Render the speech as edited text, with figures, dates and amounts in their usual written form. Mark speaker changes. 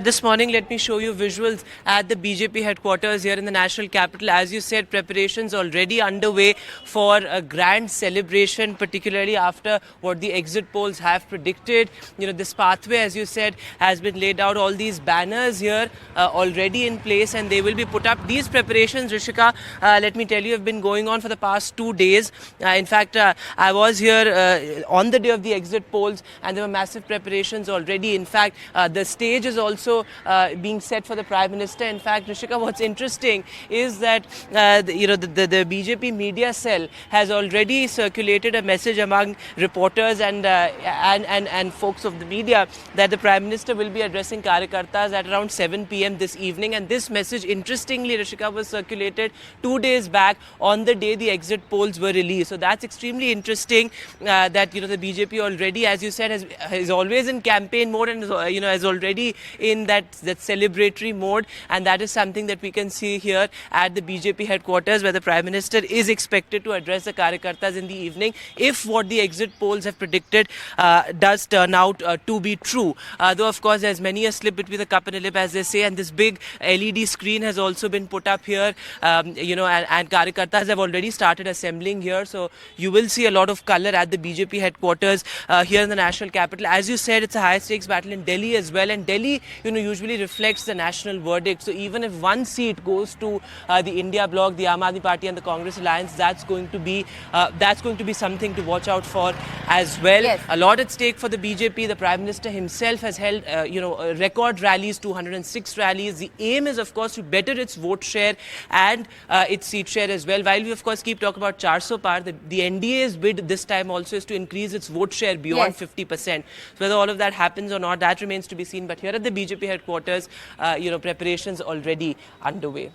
Speaker 1: This morning, let me show you visuals at the BJP headquarters here in the national capital. As you said, preparations already underway for a grand celebration, particularly after what the exit polls have predicted. You know, this pathway, as you said, has been laid out. All these banners here already in place, and they will be put up. These preparations, Rishika, let me tell you, have been going on for the past 2 days. In fact, I was here on the day of the exit polls, and there were massive preparations already. In fact, the stage is also being set for the Prime Minister. In fact, Rishika, what's interesting is that the BJP media cell has already circulated a message among reporters and folks of the media that the Prime Minister will be addressing Karyakartas at around 7 p.m. this evening. And this message, interestingly, Rishika, was circulated 2 days back on the day the exit polls were released. So that's extremely interesting that the BJP already, as you said, is always in campaign mode and is already in that celebratory mode, and that is something that we can see here at the BJP headquarters, where the Prime Minister is expected to address the Karyakartas in the evening if what the exit polls have predicted does turn out to be true. Though of course there's many a slip between the cup and the lip, as they say, and this big LED screen has also been put up here, and Karyakartas have already started assembling here, so you will see a lot of color at the BJP headquarters here in the national capital. As you said, it's a high stakes battle in Delhi as well, and Delhi usually reflects the national verdict. So even if one seat goes to the India Bloc, the Aam Aadmi Party and the Congress alliance, that's going to be something to watch out for as well.
Speaker 2: Yes.
Speaker 1: A lot at stake for the BJP. The Prime Minister himself has held record rallies, 206 rallies. The aim is, of course, to better its vote share and its seat share as well. While we, of course, keep talking about 400 par, the NDA's bid this time also is to increase its vote share beyond 50%. So whether all of that happens or not, that remains to be seen. But here at the BJP headquarters, preparations already underway.